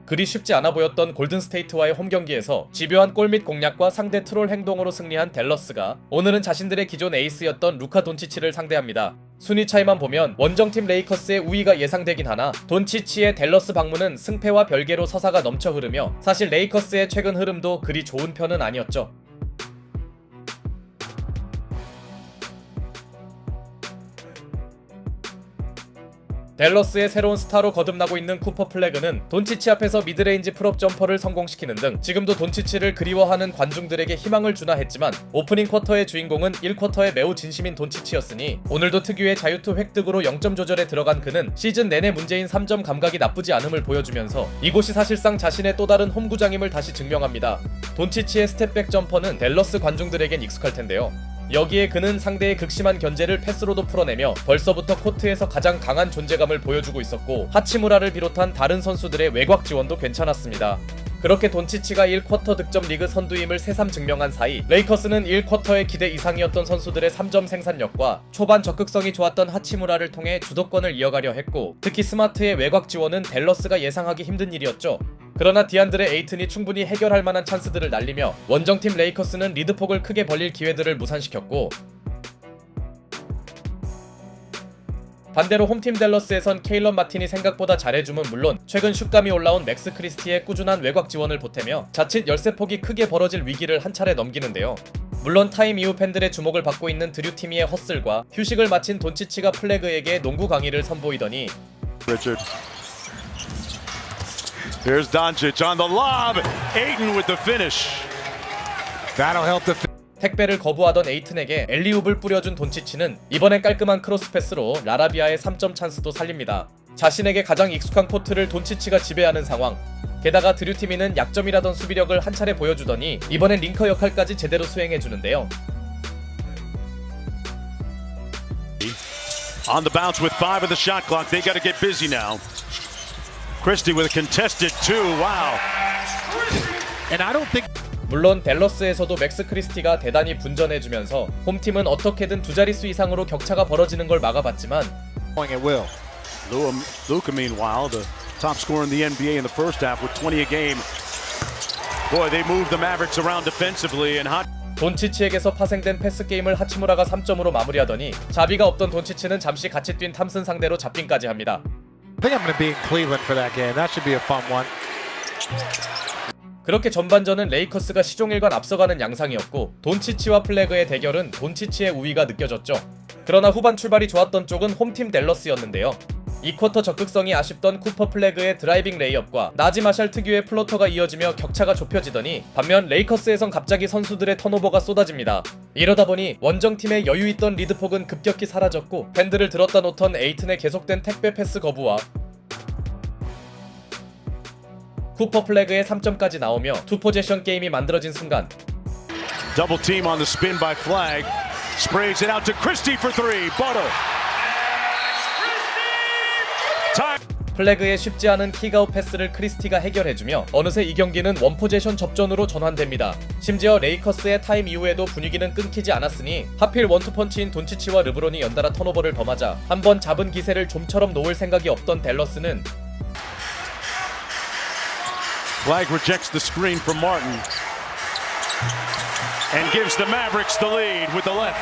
그리 쉽지 않아 보였던 골든스테이트와의 홈경기에서 집요한 골 및 공략과 상대 트롤 행동으로 승리한 댈러스가 오늘은 자신들의 기존 에이스였던 루카 돈치치를 상대합니다. 순위 차이만 보면 원정팀 레이커스의 우위가 예상되긴 하나 돈치치의 댈러스 방문은 승패와 별개로 서사가 넘쳐 흐르며 사실 레이커스의 최근 흐름도 그리 좋은 편은 아니었죠. 댈러스의 새로운 스타로 거듭나고 있는 쿠퍼 플래그는 돈치치 앞에서 미드레인지 풀업 점퍼를 성공시키는 등 지금도 돈치치를 그리워하는 관중들에게 희망을 주나 했지만 오프닝 쿼터의 주인공은 1쿼터에 매우 진심인 돈치치였으니 오늘도 특유의 자유투 획득으로 0점 조절에 들어간 그는 시즌 내내 문제인 3점 감각이 나쁘지 않음을 보여주면서 이곳이 사실상 자신의 또 다른 홈구장임을 다시 증명합니다. 돈치치의 스텝백 점퍼는 댈러스 관중들에겐 익숙할 텐데요. 여기에 그는 상대의 극심한 견제를 패스로도 풀어내며 벌써부터 코트에서 가장 강한 존재감을 보여주고 있었고 하치무라를 비롯한 다른 선수들의 외곽 지원도 괜찮았습니다. 그렇게 돈치치가 1쿼터 득점 리그 선두임을 새삼 증명한 사이 레이커스는 1쿼터의 기대 이상이었던 선수들의 3점 생산력과 초반 적극성이 좋았던 하치무라를 통해 주도권을 이어가려 했고 특히 스마트의 외곽 지원은 댈러스가 예상하기 힘든 일이었죠. 그러나 디안드레 에이튼이 충분히 해결할 만한 찬스들을 날리며 원정팀 레이커스는 리드폭을 크게 벌릴 기회들을 무산시켰고 반대로 홈팀 댈러스에선 케일런 마틴이 생각보다 잘해줌은 물론 최근 슛감이 올라온 맥스 크리스티의 꾸준한 외곽 지원을 보태며 자칫 열세폭이 크게 벌어질 위기를 한 차례 넘기는데요. 물론 타임 이후 팬들의 주목을 받고 있는 드류 티미의 헛슬과 휴식을 마친 돈치치가 플래그에게 농구 강의를 선보이더니 Richard. Here's Doncic on the lob. Ayton with the finish. That'll help the 택배를 거부하던 에이튼에게 엘리웁을 뿌려준 돈치치는 이번엔 깔끔한 크로스 패스로 라라비아의 3점 찬스도 살립니다. 자신에게 가장 익숙한 코트를 돈치치가 지배하는 상황. 게다가 드류티미는 약점이라던 수비력을 한 차례 보여주더니 이번엔 링커 역할까지 제대로 수행해주는데요. On the bounce with 5 of the shot clock. They got to get busy now. Christie with a contested 2. Wow. And I don't think 물론 댈러스에서도 맥스 크리스티가 대단히 분전해주면서 홈팀은 어떻게든 두 자릿수 이상으로 격차가 벌어지는 걸 막아봤지만 it will. Luka meanwhile the top scorer in the NBA in the first half with 20 a game. Boy, they moved the Mavericks around defensively and hot. 돈치치에게서 파생된 패스 게임을 하치무라가 3점으로 마무리하더니 자비가 없던 돈치치는 잠시 같이 뛴 탐슨 상대로 잡힌까지 합니다. I think I'm going to be in Cleveland for that game. That should be a fun one. 그렇게 전반전은 레이커스가 시종일관 앞서가는 양상이었고 돈치치와 플래그의 대결은 돈치치의 우위가 느껴졌죠. 그러나 후반 출발이 좋았던 쪽은 홈팀 댈러스였는데요. 2쿼터 적극성이 아쉽던 쿠퍼 플래그의 드라이빙 레이업과 나지 마샬 특유의 플로터가 이어지며 격차가 좁혀지더니 반면 레이커스에선 갑자기 선수들의 턴오버가 쏟아집니다. 이러다 보니 원정팀의 여유있던 리드폭은 급격히 사라졌고 팬들을 들었다 놓던 에이튼의 계속된 택배 패스 거부와 쿠퍼 플래그의 3점까지 나오며 투 포제션 게임이 만들어진 순간 Double team on the spin by Flag. Sprays it out to Christie for 3. Butter. 플래그의 쉽지 않은 킥아웃 패스를 크리스티가 해결해주며 어느새 이 경기는 원포제션 접전으로 전환됩니다. 심지어 레이커스의 타임 이후에도 분위기는 끊기지 않았으니 하필 원투펀치인 돈치치와 르브론이 연달아 턴오버를 범하자 한번 잡은 기세를 좀처럼 놓을 생각이 없던 댈러스는 Flag rejects the screen from Martin and gives the Mavericks the lead with the left.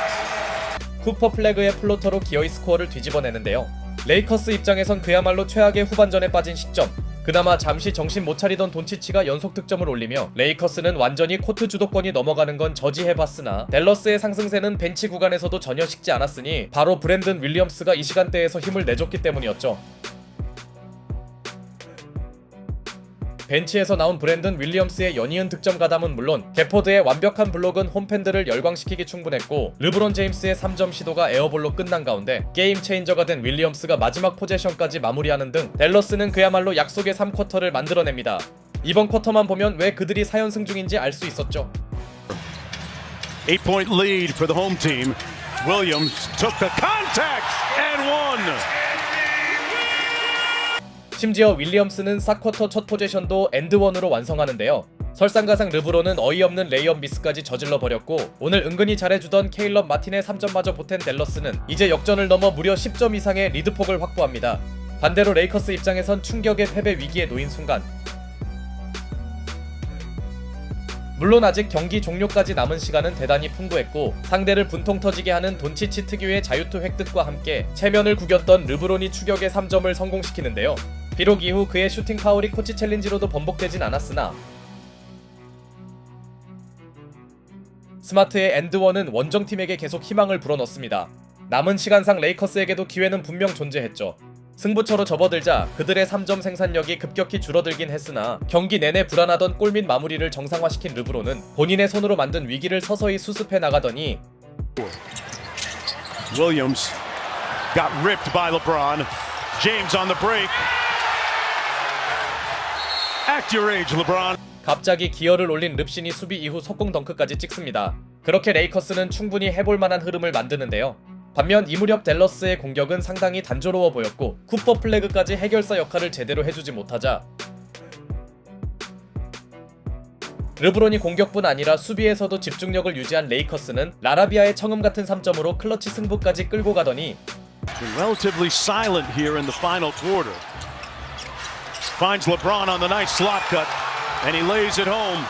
쿠퍼 플래그의 플로터로 기어이 스코어를 뒤집어내는데요. 레이커스 입장에선 그야말로 최악의 후반전에 빠진 시점. 그나마 잠시 정신 못 차리던 돈치치가 연속 득점을 올리며 레이커스는 완전히 코트 주도권이 넘어가는 건 저지해봤으나 댈러스의 상승세는 벤치 구간에서도 전혀 식지 않았으니 바로 브랜든 윌리엄스가 이 시간대에서 힘을 내줬기 때문이었죠. 벤치에서 나온 브랜든 윌리엄스의 연이은 득점 가담은 물론 개포드의 완벽한 블록은 홈팬들을 열광시키기 충분했고 르브론 제임스의 3점 시도가 에어볼로 끝난 가운데 게임 체인저가 된 윌리엄스가 마지막 포제션까지 마무리하는 등 댈러스는 그야말로 약속의 3쿼터를 만들어냅니다. 이번 쿼터만 보면 왜 그들이 4연승 중인지 알 수 있었죠. 8-point lead for the home team. Williams took the contact and won. 심지어 윌리엄스는 4쿼터 첫 포제션도 엔드원으로 완성하는데요. 설상가상 르브론은 어이없는 레이업 미스까지 저질러버렸고 오늘 은근히 잘해주던 케일런 마틴의 3점마저 보탠 댈러스는 이제 역전을 넘어 무려 10점 이상의 리드폭을 확보합니다. 반대로 레이커스 입장에선 충격의 패배 위기에 놓인 순간 물론 아직 경기 종료까지 남은 시간은 대단히 풍부했고 상대를 분통 터지게 하는 돈치치 특유의 자유투 획득과 함께 체면을 구겼던 르브론이 추격의 3점을 성공시키는데요. 비록 이후 그의 슈팅 파울이 코치 챌린지로도 번복되진 않았으나 스마트의 엔드원은 원정팀에게 계속 희망을 불어넣습니다. 남은 시간상 레이커스에게도 기회는 분명 존재했죠. 승부처로 접어들자 그들의 3점 생산력이 급격히 줄어들긴 했으나 경기 내내 불안하던 골 및 마무리를 정상화시킨 르브론은 본인의 손으로 만든 위기를 서서히 수습해 나가더니 Williams got ripped by LeBron. James on the break. Act your age, LeBron. 갑자기 기어를 올린 릅신이 수비 이후 속공 덩크까지 찍습니다. 그렇게 레이커스는 충분히 해볼 만한 흐름을 만드는데요. 반면 이 무렵 댈러스의 공격은 상당히 단조로워 보였고 쿠퍼 플래그까지 해결사 역할을 제대로 해주지 못하자 르브론이 공격뿐 아니라 수비에서도 집중력을 유지한 레이커스는 라라비아의 청음 같은 3점으로 클러치 승부까지 끌고 가더니 Relatively silent here in the final quarter. Finds LeBron on the nice slot cut, and he lays it home.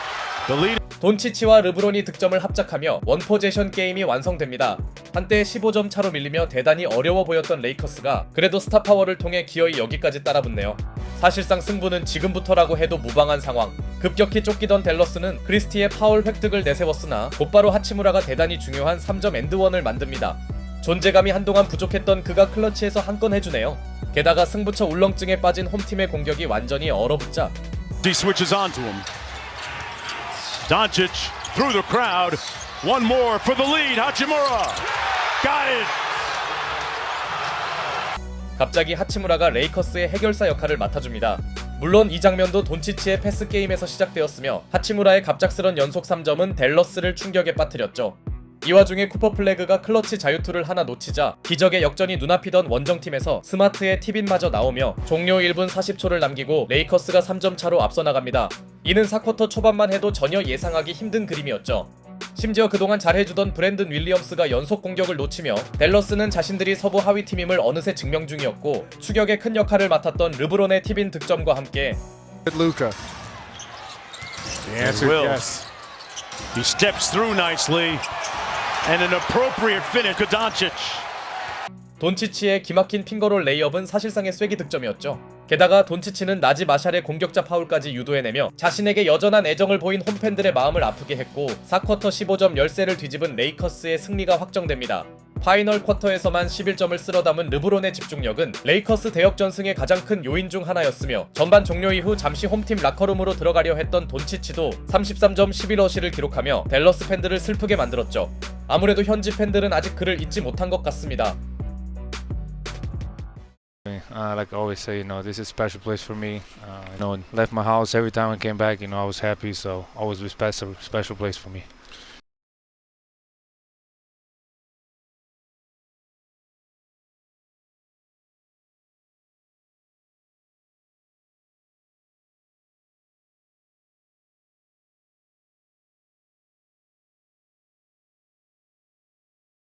The lead. 돈치치와 르브론이 득점을 합작하며 원포제션 게임이 완성됩니다. 한때 15점 차로 밀리며 대단히 어려워 보였던 레이커스가 그래도 스타 파워를 통해 기어이 여기까지 따라붙네요. 사실상 승부는 지금부터라고 해도 무방한 상황. 급격히 쫓기던 댈러스는 크리스티의 파울 획득을 내세웠으나 곧바로 하치무라가 대단히 중요한 3점 엔드원을 만듭니다. 존재감이 한동안 부족했던 그가 클러치에서 한 건 해주네요. 게다가 승부처 울렁증에 빠진 홈팀의 공격이 완전히 얼어붙자 He switches onto him. Doncic through the crowd. One more for the lead. Hachimura got it. 갑자기 하치무라가 레이커스의 해결사 역할을 맡아줍니다. 물론 이 장면도 돈치치의 패스 게임에서 시작되었으며 하치무라의 갑작스런 연속 3점은 댈러스를 충격에 빠뜨렸죠. 이 와중에 쿠퍼 플래그가 클러치 자유투를 하나 놓치자 기적의 역전이 눈앞이던 원정팀에서 스마트의 팁인마저 나오며 종료 1분 40초를 남기고 레이커스가 3점 차로 앞서 나갑니다. 이는 4쿼터 초반만 해도 전혀 예상하기 힘든 그림이었죠. 심지어 그동안 잘해주던 브랜든 윌리엄스가 연속 공격을 놓치며 댈러스는 자신들이 서부 하위 팀임을 어느새 증명 중이었고 추격에 큰 역할을 맡았던 르브론의 팁인 득점과 함께 Luka. The answer Will. yes. He steps through nicely, and an appropriate finish to Doncic. 돈치치의 기막힌 핑거롤 레이업은 사실상의 쐐기 득점이었죠. 게다가 돈치치는 나지 마샬의 공격자 파울까지 유도해내며 자신에게 여전한 애정을 보인 홈팬들의 마음을 아프게 했고 4쿼터 15점 열세를 뒤집은 레이커스의 승리가 확정됩니다. 파이널 쿼터에서만 11점을 쓸어담은 르브론의 집중력은 레이커스 대역전승의 가장 큰 요인 중 하나였으며 전반 종료 이후 잠시 홈팀 라커룸으로 들어가려 했던 돈치치도 33점 11어시를 기록하며 댈러스 팬들을 슬프게 만들었죠. 아무래도 현지 팬들은 아직 그를 잊지 못한 것 같습니다. Like I always say, this is a special place for me. Left my house every time I came back. I was happy, so always a special place for me.